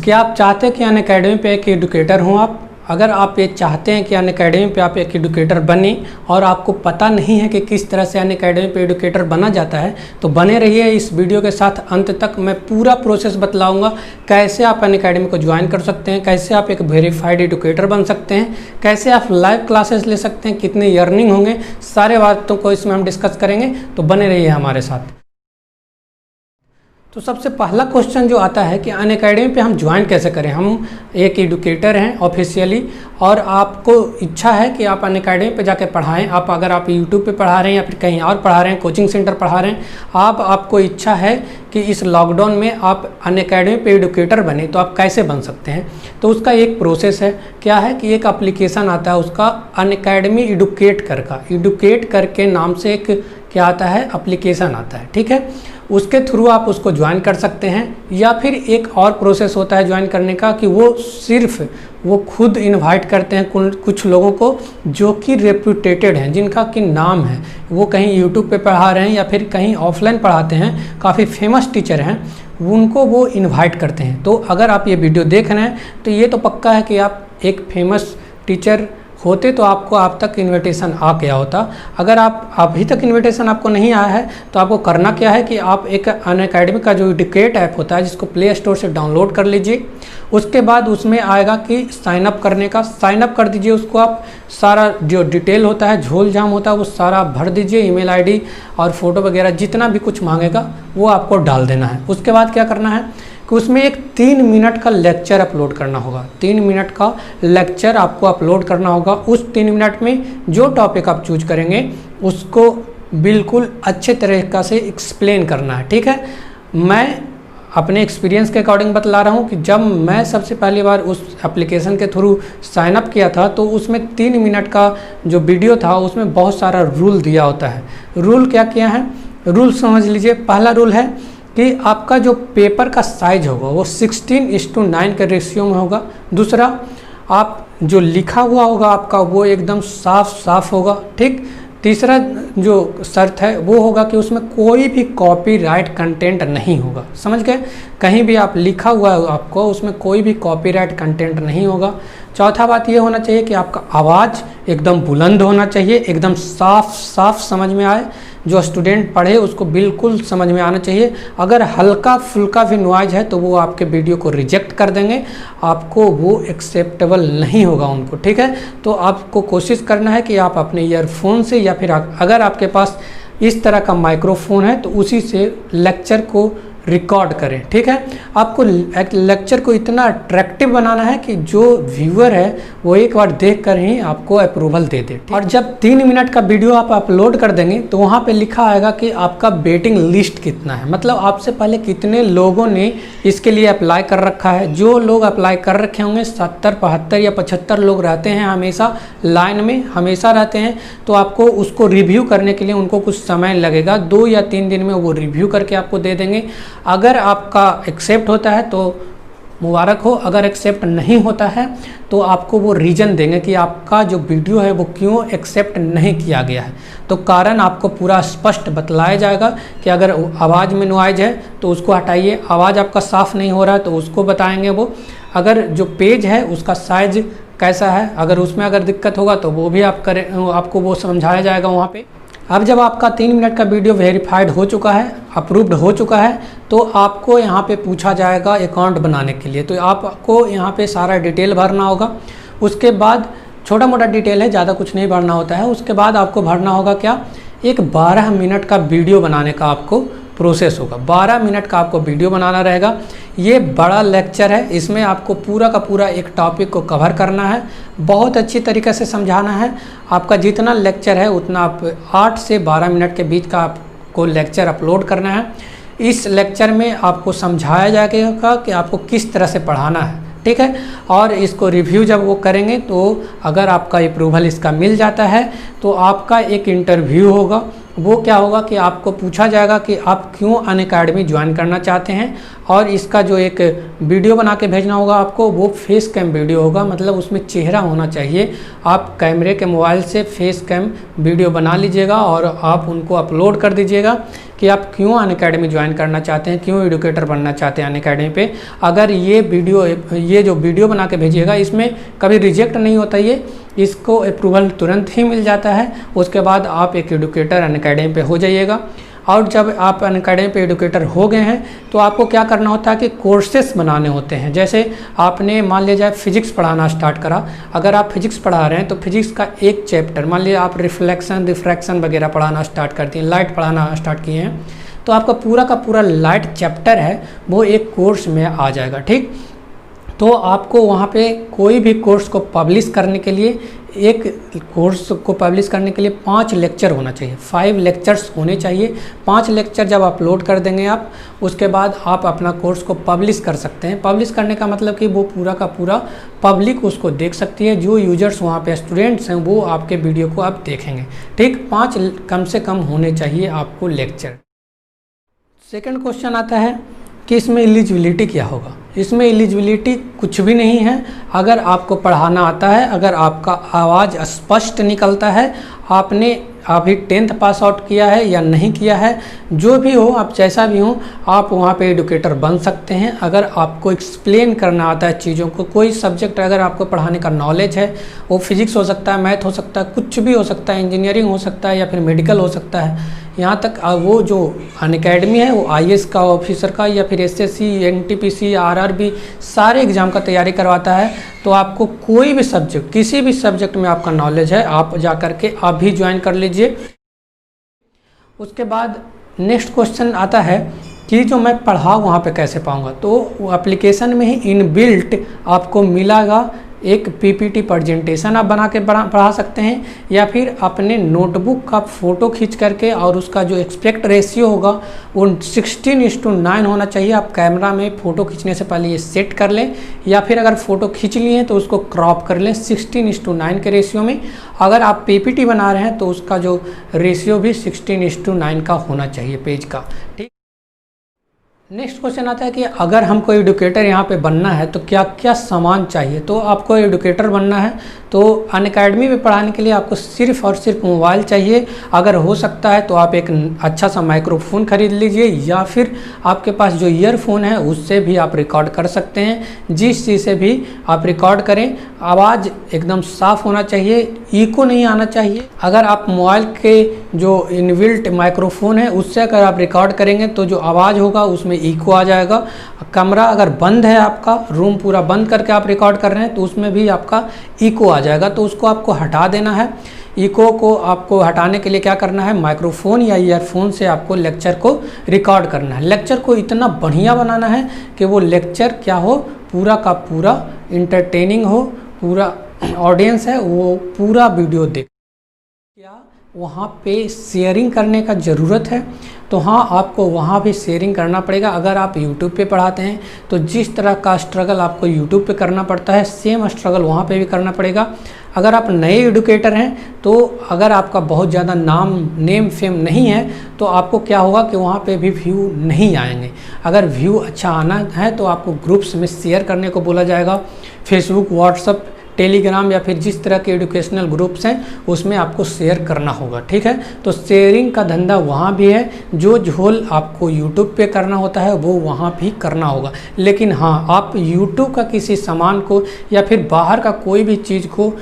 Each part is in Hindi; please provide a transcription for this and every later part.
क्या आप चाहते हैं कि अनअकैडमी पे एक एडुकेटर हों आप? अगर आप ये चाहते हैं कि अनअकैडमी पे आप एक एडुकेटर बने और आपको पता नहीं है कि किस तरह से अनअकैडमी पे एडुकेटर बना जाता है, तो बने रहिए इस वीडियो के साथ अंत तक। मैं पूरा प्रोसेस बतलाऊंगा, कैसे आप अनअकैडमी को ज्वाइन कर सकते हैं, कैसे आप एक वेरीफाइड एडुकेटर बन सकते हैं, कैसे आप लाइव क्लासेस ले सकते हैं, कितनी अर्निंग होंगे, सारे बातों को इसमें हम डिस्कस करेंगे। तो बने रहिए हमारे साथ। तो सबसे पहला क्वेश्चन जो आता है कि अनअकैडमी पे हम ज्वाइन कैसे करें। हम एक एडुकेटर हैं ऑफिशियली और आपको इच्छा है कि आप अनअकैडमी पे जाके पढ़ाएं। अगर आप यूट्यूब पे पढ़ा रहे हैं या फिर कहीं और पढ़ा रहे हैं, कोचिंग सेंटर पढ़ा रहे हैं, आपको इच्छा है कि इस लॉकडाउन में आप अनअकैडमी पे एडुकेटर बने, तो आप कैसे बन सकते हैं। तो उसका एक प्रोसेस है। क्या है कि एक एप्लीकेशन आता है, उसका अनअकैडमी एडुकेट करके नाम से एक क्या आता है, एप्लीकेशन आता है। ठीक है, उसके थ्रू आप उसको ज्वाइन कर सकते हैं। या फिर एक और प्रोसेस होता है ज्वाइन करने का कि वो खुद इनवाइट करते हैं कुछ लोगों को जो कि रेप्यूटेटेड हैं, जिनका कि नाम है, वो कहीं यूट्यूब पे पढ़ा रहे हैं या फिर कहीं ऑफलाइन पढ़ाते हैं, काफ़ी फेमस टीचर हैं, उनको वो इनवाइट करते हैं। तो अगर आप ये वीडियो देख रहे हैं तो ये तो पक्का है कि आप एक फेमस टीचर होते तो आपको आप तक इनविटेशन आ गया होता। अगर आप अभी तक इनविटेशन आपको नहीं आया है तो आपको करना क्या है कि आप एक अनअकैडमी का जो एडुकेट ऐप होता है, जिसको प्ले स्टोर से डाउनलोड कर लीजिए। उसके बाद उसमें आएगा कि साइन अप करने का, साइन अप कर दीजिए। उसको आप सारा जो डिटेल होता है, झोल झाम होता है, वो सारा भर दीजिए। ईमेल आईडी और फोटो वगैरह जितना भी कुछ मांगेगा वो आपको डाल देना है। उसके बाद क्या करना है कि उसमें एक 3 मिनट का लेक्चर अपलोड करना होगा। 3 मिनट का लेक्चर आपको अपलोड करना होगा। उस 3 मिनट में जो टॉपिक आप चूज करेंगे उसको बिल्कुल अच्छे तरीक़ा से एक्सप्लेन करना है। ठीक है, मैं अपने एक्सपीरियंस के अकॉर्डिंग बतला रहा हूँ कि जब मैं सबसे पहली बार उस एप्लीकेशन के थ्रू साइन अप किया था तो उसमें 3 मिनट का जो वीडियो था उसमें बहुत सारा रूल दिया होता है। रूल क्या किया है, रूल समझ लीजिए। पहला रूल है कि आपका जो पेपर का साइज होगा वो 16:9 के रेशियो में होगा। दूसरा, आप जो लिखा हुआ होगा आपका वो एकदम साफ होगा। ठीक। तीसरा जो शर्त है वो होगा कि उसमें कोई भी कॉपीराइट कंटेंट नहीं होगा। समझ गए, कहीं भी आप लिखा हुआ है आपको उसमें कोई भी कॉपीराइट कंटेंट नहीं होगा। चौथा बात ये होना चाहिए कि आपका आवाज़ एकदम बुलंद होना चाहिए, एकदम साफ समझ में आए, जो स्टूडेंट पढ़े उसको बिल्कुल समझ में आना चाहिए। अगर हल्का फुल्का भी नॉइज़ है तो वो आपके वीडियो को रिजेक्ट कर देंगे, आपको वो एक्सेप्टेबल नहीं होगा उनको। ठीक है, तो आपको कोशिश करना है कि आप अपने ईयरफोन से या फिर अगर आपके पास इस तरह का माइक्रोफोन है तो उसी से लेक्चर को रिकॉर्ड करें। ठीक है, आपको लेक्चर को इतना अट्रैक्टिव बनाना है कि जो व्यूअर है वो एक बार देखकर ही आपको अप्रूवल दे दे। और जब 3 मिनट का वीडियो आप अपलोड कर देंगे तो वहाँ पे लिखा आएगा कि आपका वेटिंग लिस्ट कितना है, मतलब आपसे पहले कितने लोगों ने इसके लिए अप्लाई कर रखा है। जो लोग अप्लाई कर रखे होंगे 70, 75 या 75 लोग रहते हैं, हमेशा लाइन में हमेशा रहते हैं। तो आपको उसको रिव्यू करने के लिए उनको कुछ समय लगेगा, 2 या 3 दिन में वो रिव्यू करके आपको दे देंगे। अगर आपका एक्सेप्ट होता है तो मुबारक हो, अगर एक्सेप्ट नहीं होता है तो आपको वो रीज़न देंगे कि आपका जो वीडियो है वो क्यों एक्सेप्ट नहीं किया गया है। तो कारण आपको पूरा स्पष्ट बतलाया जाएगा कि अगर आवाज़ में नॉइज़ है तो उसको हटाइए, आवाज़ आपका साफ़ नहीं हो रहा है तो उसको बताएंगे वो। अगर जो पेज है उसका साइज कैसा है, अगर उसमें अगर दिक्कत होगा तो वो भी आपको वो समझाया जाएगा वहाँ पे। अब जब आपका 3 मिनट का वीडियो वेरीफाइड हो चुका है, अप्रूव्ड हो चुका है, तो आपको यहाँ पे पूछा जाएगा अकाउंट बनाने के लिए। तो आपको यहाँ पे सारा डिटेल भरना होगा। उसके बाद छोटा मोटा डिटेल है, ज़्यादा कुछ नहीं भरना होता है। उसके बाद आपको भरना होगा क्या, एक 12 मिनट का वीडियो बनाने का आपको प्रोसेस होगा। 12 मिनट का आपको वीडियो बनाना रहेगा। ये बड़ा लेक्चर है, इसमें आपको पूरा का पूरा एक टॉपिक को कवर करना है, बहुत अच्छी तरीके से समझाना है। आपका जितना लेक्चर है उतना आप 8 से 12 मिनट के बीच का आपको लेक्चर अपलोड करना है। इस लेक्चर में आपको समझाया जाएगा कि आपको किस तरह से पढ़ाना है। ठीक है, और इसको रिव्यू जब वो करेंगे तो अगर आपका अप्रूवल इसका मिल जाता है तो आपका एक इंटरव्यू होगा। वो क्या होगा कि आपको पूछा जाएगा कि आप क्यों अनअकैडमी ज्वाइन करना चाहते हैं, और इसका जो एक वीडियो बना के भेजना होगा आपको, वो फेस कैम वीडियो होगा, मतलब उसमें चेहरा होना चाहिए। आप कैमरे के मोबाइल से फेस कैम वीडियो बना लीजिएगा और आप उनको अपलोड कर दीजिएगा। कि आप क्यों अनअकैडमी ज्वाइन करना चाहते हैं, क्यों एडुकेटर बनना चाहते हैं अनअकैडमी पे। अगर ये जो वीडियो बना के भेजिएगा इसमें कभी रिजेक्ट नहीं होता, ये इसको अप्रूवल तुरंत ही मिल जाता है। उसके बाद आप एक एडुकेटर अनअकैडमी पे हो जाइएगा। और जब आप अनअकैडमी पे एडुकेटर हो गए हैं तो आपको क्या करना होता है कि कोर्सेस बनाने होते हैं। जैसे आपने मान लीजिए फिजिक्स पढ़ाना स्टार्ट करा, अगर आप फिजिक्स पढ़ा रहे हैं तो फिजिक्स का एक चैप्टर, मान लीजिए आप रिफ्लेक्शन रिफ्रैक्शन वगैरह पढ़ाना स्टार्ट कर दिए, लाइट पढ़ाना स्टार्ट किए हैं, तो आपका पूरा का पूरा लाइट चैप्टर है वो एक कोर्स में आ जाएगा। ठीक, तो आपको वहाँ पे कोई भी कोर्स को पब्लिश करने के लिए, एक कोर्स को पब्लिश करने के लिए 5 लेक्चर होना चाहिए, 5 लेक्चर्स होने चाहिए। 5 लेक्चर जब अपलोड कर देंगे आप, उसके बाद आप अपना कोर्स को पब्लिश कर सकते हैं। पब्लिश करने का मतलब कि वो पूरा का पूरा पब्लिक उसको देख सकती है, जो यूजर्स वहाँ पे स्टूडेंट्स हैं वो आपके वीडियो को आप देखेंगे। ठीक, 5 कम से कम होने चाहिए आपको लेक्चर। सेकंड क्वेश्चन आता है कि इसमें एलिजिबिलिटी क्या होगा। इसमें एलिजिबिलिटी कुछ भी नहीं है। अगर आपको पढ़ाना आता है, अगर आपका आवाज़ स्पष्ट निकलता है, आपने अभी 10th पास आउट किया है या नहीं किया है, जो भी हो, आप जैसा भी हो, आप वहाँ पे एडुकेटर बन सकते हैं। अगर आपको एक्सप्लेन करना आता है चीज़ों को, कोई सब्जेक्ट अगर आपको पढ़ाने का नॉलेज है, वो फिजिक्स हो सकता है, मैथ हो सकता है, कुछ भी हो सकता है, इंजीनियरिंग हो सकता है या फिर मेडिकल हो सकता है। यहाँ तक वो जो अनअकैडमी है वो IAS का ऑफिसर का या फिर SSC, NTPC, RRB सारे एग्ज़ाम का तैयारी करवाता है। तो आपको कोई भी सब्जेक्ट, किसी भी सब्जेक्ट में आपका नॉलेज है, आप जा कर के अभी ज्वाइन कर लीजिए। उसके बाद नेक्स्ट क्वेश्चन आता है कि जो मैं पढ़ा वहाँ पे कैसे पाऊँगा। तो एप्लीकेशन में ही इनबिल्ट आपको मिलेगा एक PPT प्रेजेंटेशन, आप बना के पढ़ा सकते हैं, या फिर अपने नोटबुक का फ़ोटो खींच करके, और उसका जो एक्सपेक्ट रेशियो होगा वो 16:9 होना चाहिए। आप कैमरा में फ़ोटो खींचने से पहले ये सेट कर लें, या फिर अगर फ़ोटो खींच लिए हैं तो उसको क्रॉप कर लें 16:9 के रेशियो में। अगर आप PPT बना रहे हैं तो उसका जो रेशियो भी 16:9 का होना चाहिए पेज का। ठीक, नेक्स्ट क्वेश्चन आता है कि अगर हमको एडुकेटर यहाँ पे बनना है तो क्या क्या सामान चाहिए। तो आपको एडुकेटर बनना है तो अनअकैडमी में पढ़ाने के लिए आपको सिर्फ और सिर्फ मोबाइल चाहिए। अगर हो सकता है तो आप एक अच्छा सा माइक्रोफोन खरीद लीजिए, या फिर आपके पास जो ईयरफोन है उससे भी आप रिकॉर्ड कर सकते हैं। जिस चीज़ से भी आप रिकॉर्ड करें, आवाज़ एकदम साफ़ होना चाहिए, इको नहीं आना चाहिए। अगर आप मोबाइल के जो इनबिल्ट माइक्रोफोन है उससे अगर आप रिकॉर्ड करेंगे तो जो आवाज़ होगा उसमें इको आ जाएगा। कमरा अगर बंद है, आपका रूम पूरा बंद करके आप रिकॉर्ड कर रहे हैं तो उसमें भी आपका इको आ जाएगा, तो उसको आपको हटा देना है। इको को आपको हटाने के लिए क्या करना है, माइक्रोफोन या ईयरफोन से आपको लेक्चर को रिकॉर्ड करना है। लेक्चर को इतना बढ़िया बनाना है कि वो लेक्चर क्या हो, पूरा का पूरा इंटरटेनिंग हो, पूरा ऑडियंस है वो पूरा वीडियो देखे। क्या वहाँ पे शेयरिंग करने का ज़रूरत है? तो हाँ, आपको वहाँ भी शेयरिंग करना पड़ेगा। अगर आप YouTube पे पढ़ाते हैं तो जिस तरह का स्ट्रगल आपको YouTube पे करना पड़ता है, सेम स्ट्रगल वहाँ पे भी करना पड़ेगा। अगर आप नए एडुकेटर हैं तो अगर आपका बहुत ज़्यादा नेम फेम नहीं है तो आपको क्या होगा कि वहाँ पे भी व्यू नहीं आएंगे। अगर व्यू अच्छा आना है तो आपको ग्रुप्स में शेयर करने को बोला जाएगा, फेसबुक, व्हाट्सएप, टेलीग्राम या फिर जिस तरह के एजुकेशनल ग्रुप्स हैं उसमें आपको शेयर करना होगा। ठीक है, तो शेयरिंग का धंधा वहाँ भी है। जो झोल आपको यूट्यूब पे करना होता है वो वहाँ भी करना होगा। लेकिन हाँ, आप यूट्यूब का किसी सामान को या फिर बाहर का कोई भी चीज़ को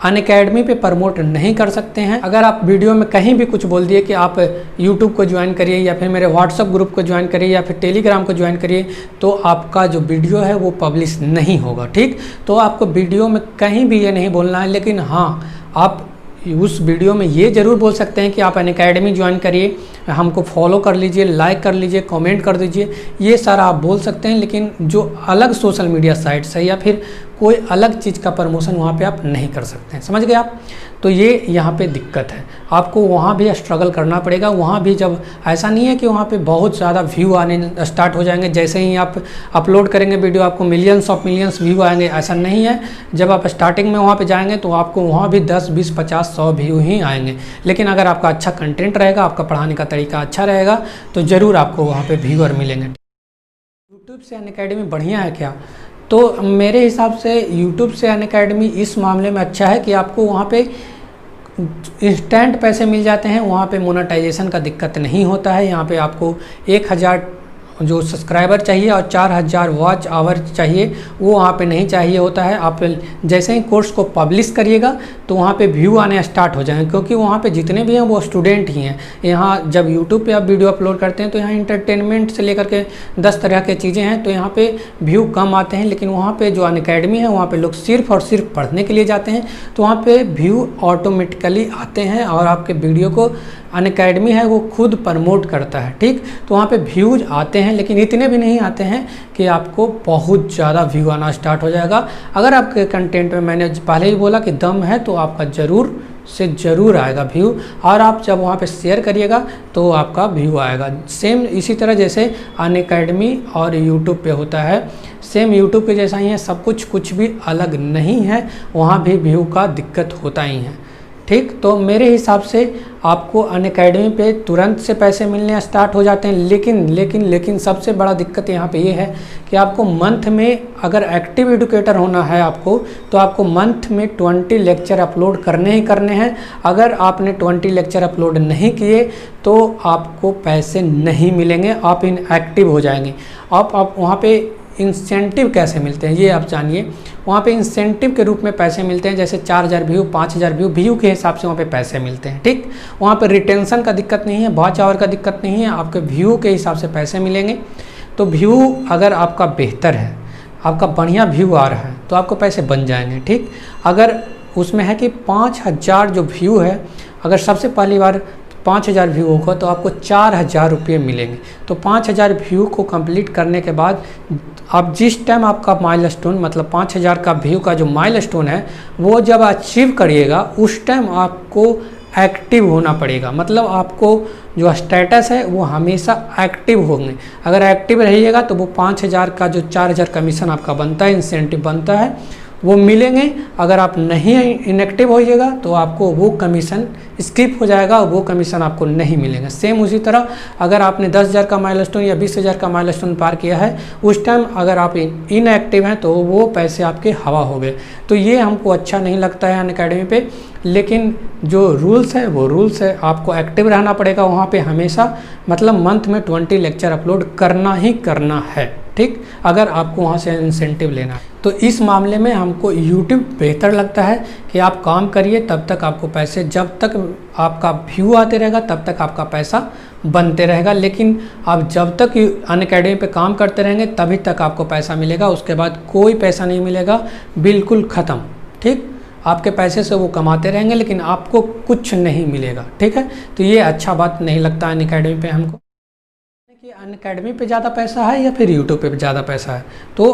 अनअकैडमी पे प्रमोट नहीं कर सकते हैं। अगर आप वीडियो में कहीं भी कुछ बोल दिए कि आप यूट्यूब को ज्वाइन करिए या फिर मेरे व्हाट्सएप ग्रुप को ज्वाइन करिए या फिर टेलीग्राम को ज्वाइन करिए, तो आपका जो वीडियो है वो पब्लिश नहीं होगा। ठीक, तो आपको वीडियो में कहीं भी ये नहीं बोलना है। लेकिन हाँ, आप उस वीडियो में ये ज़रूर बोल सकते हैं कि आप अनअकैडमी ज्वाइन करिए, हमको फॉलो कर लीजिए, लाइक कर लीजिए, कमेंट कर दीजिए, ये सारा आप बोल सकते हैं। लेकिन जो अलग सोशल मीडिया साइट्स है या फिर कोई अलग चीज़ का प्रमोशन वहाँ पे आप नहीं कर सकते हैं। समझ गए आप? तो ये यहाँ पे दिक्कत है, आपको वहाँ भी स्ट्रगल करना पड़ेगा। वहाँ भी जब ऐसा नहीं है कि वहाँ पे बहुत ज़्यादा व्यू आने स्टार्ट हो जाएंगे, जैसे ही आप अपलोड करेंगे वीडियो आपको मिलियंस ऑफ मिलियंस व्यू आएंगे, ऐसा नहीं है। जब आप स्टार्टिंग में वहाँ पे जाएंगे तो आपको वहाँ भी 10, 20, 50, 100 व्यू ही आएंगे। लेकिन अगर आपका अच्छा कंटेंट रहेगा, आपका पढ़ाने का तरीका अच्छा रहेगा तो ज़रूर आपको वहाँ पर व्यूअर मिलेंगे। यूट्यूब से अनअकैडमी बढ़िया है क्या? तो मेरे हिसाब से यूट्यूब से अनअकैडमी इस मामले में अच्छा है कि आपको वहाँ पे इंस्टेंट पैसे मिल जाते हैं, वहाँ पे मोनेटाइजेशन का दिक्कत नहीं होता है। यहाँ पे आपको 1000 जो सब्सक्राइबर चाहिए और 4000 वॉच आवर चाहिए, वो वहाँ पे नहीं चाहिए होता है। आप जैसे ही कोर्स को पब्लिश करिएगा तो वहाँ पे व्यू आने स्टार्ट हो जाएंगे, क्योंकि वहाँ पे जितने भी हैं वो स्टूडेंट ही हैं। यहाँ जब यूट्यूब पे आप वीडियो अपलोड करते हैं तो यहाँ इंटरटेनमेंट से लेकर के 10 तरह के चीज़ें हैं, तो यहाँ पे व्यू कम आते हैं। लेकिन वहाँ पे जो अनअकैडमी है वहाँ पे लोग सिर्फ और सिर्फ पढ़ने के लिए जाते हैं, तो वहाँ पे व्यू ऑटोमेटिकली आते हैं और आपके वीडियो को अनअकैडमी है वो खुद प्रमोट करता है। ठीक, तो वहाँ पे व्यूज आते हैं, लेकिन इतने भी नहीं आते हैं कि आपको बहुत ज़्यादा व्यू आना स्टार्ट हो जाएगा। अगर आपके कंटेंट में, मैंने पहले ही बोला कि दम है, तो आपका ज़रूर से ज़रूर आएगा व्यू, और आप जब वहाँ पे शेयर करिएगा तो आपका व्यू आएगा। सेम इसी तरह जैसे अनअकैडमी और यूट्यूब पे होता है, सेम यूट्यूब के जैसा ही है, सब कुछ भी अलग नहीं है, वहाँ भी व्यू का दिक्कत होता ही है। ठीक, तो मेरे हिसाब से आपको अनअकैडमी पे तुरंत से पैसे मिलने स्टार्ट हो जाते हैं, लेकिन सबसे बड़ा दिक्कत यहाँ पे ये है कि आपको मंथ में, अगर एक्टिव एडुकेटर होना है आपको, तो आपको मंथ में 20 लेक्चर अपलोड करने ही करने हैं। अगर आपने 20 लेक्चर अपलोड नहीं किए तो आपको पैसे नहीं मिलेंगे, आप इनएक्टिव हो जाएंगे। आप वहाँ पे इंसेंटिव कैसे मिलते हैं ये आप जानिए। वहाँ पे इंसेंटिव के रूप में पैसे मिलते हैं, जैसे 4000 व्यू, 5000 व्यू के हिसाब से वहाँ पे पैसे मिलते हैं। ठीक, वहाँ पे रिटेंशन का दिक्कत नहीं है, वॉच आवर का दिक्कत नहीं है, आपके व्यू के हिसाब से पैसे मिलेंगे। तो व्यू अगर आपका बेहतर है, आपका बढ़िया व्यू आ रहा है, तो आपको पैसे बन जाएंगे। ठीक, अगर उसमें है कि 5000 जो व्यू है, अगर सबसे पहली बार 5000 व्यू होगा तो आपको 4000 रुपये मिलेंगे। तो 5000 व्यू को कंप्लीट करने के बाद आप जिस टाइम आपका माइलस्टोन, मतलब 5000 का व्यू का जो माइलस्टोन है वो जब अचीव करिएगा, उस टाइम आपको एक्टिव होना पड़ेगा। मतलब आपको जो स्टेटस है वो हमेशा एक्टिव होंगे। अगर एक्टिव रहिएगा तो वो 5000 का जो 4000 कमीशन आपका बनता है, इंसेंटिव बनता है, वो मिलेंगे। अगर आप नहीं इनएक्टिव होइएगा तो आपको वो कमीशन स्किप हो जाएगा और वो कमीशन आपको नहीं मिलेगा। सेम उसी तरह अगर आपने 10,000 का माइलस्टोन या 20,000 का माइलस्टोन पार किया है, उस टाइम अगर आप इनएक्टिव हैं तो वो पैसे आपके हवा हो गए। तो ये हमको अच्छा नहीं लगता है अनअकैडमी पे। लेकिन जो रूल्स है वो रूल्स है, आपको एक्टिव रहना पड़ेगा वहाँ पे हमेशा। मतलब मंथ में 20 लेक्चर अपलोड करना ही करना है। ठीक, अगर आपको वहाँ से इंसेंटिव लेना है तो इस मामले में हमको यूट्यूब बेहतर लगता है कि आप काम करिए, तब तक आपको पैसे, जब तक आपका व्यू आते रहेगा तब तक आपका पैसा बनते रहेगा। लेकिन आप जब तक अनअकैडमी पे काम करते रहेंगे तभी तक आपको पैसा मिलेगा, उसके बाद कोई पैसा नहीं मिलेगा, बिल्कुल ख़त्म। ठीक, आपके पैसे से वो कमाते रहेंगे लेकिन आपको कुछ नहीं मिलेगा। ठीक है, तो ये अच्छा बात नहीं लगता अनअकैडमी पे हमको कि अनअकैडमी पे ज़्यादा पैसा है या फिर यूट्यूब पे ज़्यादा पैसा है। तो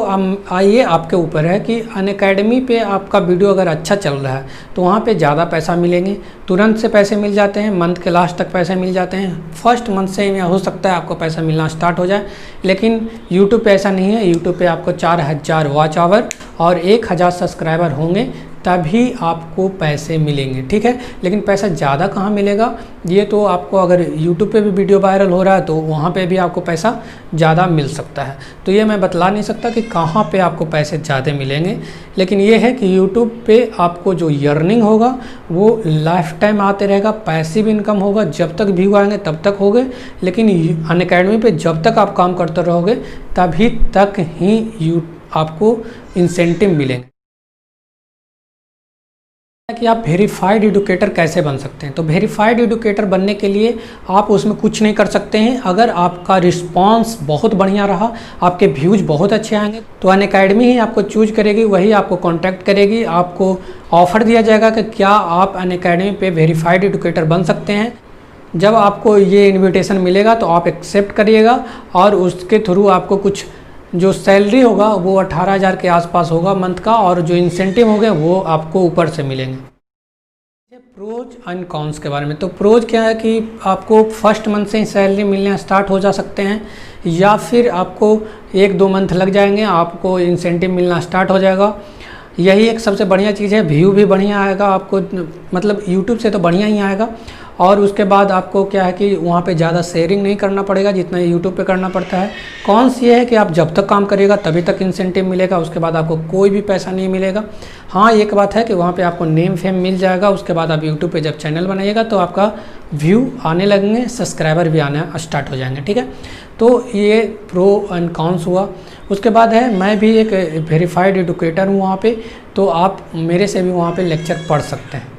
आइए, आपके ऊपर है कि अनअकैडमी पे आपका वीडियो अगर अच्छा चल रहा है तो वहाँ पे ज़्यादा पैसा मिलेंगे, तुरंत से पैसे मिल जाते हैं, मंथ के लास्ट तक पैसे मिल जाते हैं। फर्स्ट मंथ से ही हो सकता है आपको पैसा मिलना स्टार्ट हो जाए, लेकिन यूट्यूब पे ऐसा नहीं है। यूट्यूब पे आपको 4000 वॉच आवर और 1000 सब्सक्राइबर होंगे तभी आपको पैसे मिलेंगे। ठीक है, लेकिन पैसा ज़्यादा कहाँ मिलेगा, ये तो आपको, अगर यूट्यूब पे भी वीडियो वायरल हो रहा है तो वहाँ पे भी आपको पैसा ज़्यादा मिल सकता है। तो ये मैं बतला नहीं सकता कि कहाँ पे आपको पैसे ज़्यादा मिलेंगे, लेकिन ये है कि यूट्यूब पे आपको जो अर्निंग होगा वो लाइफ टाइम आते रहेगा, पैसिव इनकम होगा, जब तक व्यू आएंगे तब तक होंगे। लेकिन अनअकैडमी पे जब तक आप काम करते रहोगे तभी तक ही आपको इंसेंटिव मिलेंगे। कि आप वेरीफाइड एडुकेटर कैसे बन सकते हैं। तो वेरीफाइड एडुकेटर बनने के लिए आप उसमें कुछ नहीं कर सकते हैं। अगर आपका रिस्पांस बहुत बढ़िया रहा, आपके व्यूज बहुत अच्छे आएंगे, तो अनअकैडमी ही आपको चूज करेगी, वही आपको कांटेक्ट करेगी, आपको ऑफर दिया जाएगा कि क्या आप अनअकैडमी पे वेरीफाइड एडुकेटर बन सकते हैं। जब आपको ये इन्विटेशन मिलेगा तो आप एक्सेप्ट करिएगा और उसके थ्रू आपको कुछ जो सैलरी होगा वो 18,000 के आसपास होगा मंथ का, और जो इंसेंटिव होंगे वो आपको ऊपर से मिलेंगे। प्रोज एंड कॉन्स के बारे में, तो प्रोज क्या है कि आपको फर्स्ट मंथ से ही सैलरी मिलने स्टार्ट हो जा सकते हैं, या फिर आपको 1-2 मंथ लग जाएंगे, आपको इंसेंटिव मिलना स्टार्ट हो जाएगा। यही एक सबसे बढ़िया चीज़ है। व्यू भी बढ़िया आएगा आपको, मतलब यूट्यूब से तो बढ़िया ही आएगा, और उसके बाद आपको क्या है कि वहाँ पे ज़्यादा शेयरिंग नहीं करना पड़ेगा जितना यूट्यूब पे करना पड़ता है। कॉन्स ये है कि आप जब तक काम करिएगा तभी तक इंसेंटिव मिलेगा, उसके बाद आपको कोई भी पैसा नहीं मिलेगा। हाँ, एक बात है कि वहाँ पे आपको नेम फेम मिल जाएगा। उसके बाद आप यूट्यूब पे जब चैनल बनाइएगा तो आपका व्यू आने लगेंगे, सब्सक्राइबर भी आना स्टार्ट हो जाएंगे, ठीक है। तो ये प्रो एंड कॉन्स हुआ। उसके बाद है, मैं भी एक वेरीफाइड एडुकेटर हूँ वहाँ पे, तो आप मेरे से भी वहाँ पे लेक्चर पढ़ सकते हैं।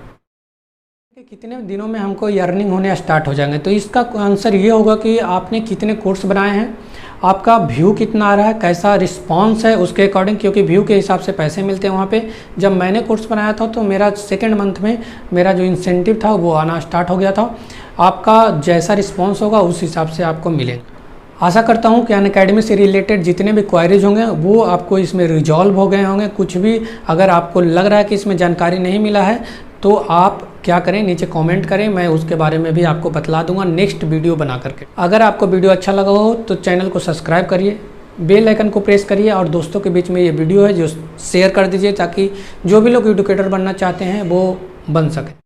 कितने दिनों में हमको अर्निंग होने स्टार्ट हो जाएंगे, तो इसका आंसर ये होगा कि आपने कितने कोर्स बनाए हैं, आपका व्यू कितना आ रहा है, कैसा रिस्पांस है, उसके अकॉर्डिंग, क्योंकि व्यू के हिसाब से पैसे मिलते हैं वहाँ पे। जब मैंने कोर्स बनाया था तो मेरा सेकंड मंथ में मेरा जो इंसेंटिव था वो आना स्टार्ट हो गया था। आपका जैसा रिस्पांस होगा उस हिसाब से आपको मिलेगा। आशा करता हूँ कि अनअकैडमी से रिलेटेड जितने भी क्वायरीज होंगे वो आपको इसमें रिजॉल्व हो गए होंगे। कुछ भी अगर आपको लग रहा है कि इसमें जानकारी नहीं मिला है तो आप क्या करें, नीचे कमेंट करें, मैं उसके बारे में भी आपको बतला दूंगा नेक्स्ट वीडियो बना करके। अगर आपको वीडियो अच्छा लगा हो तो चैनल को सब्सक्राइब करिए, बेल आइकन को प्रेस करिए और दोस्तों के बीच में ये वीडियो है जो शेयर कर दीजिए ताकि जो भी लोग एडुकेटर बनना चाहते हैं वो बन सके।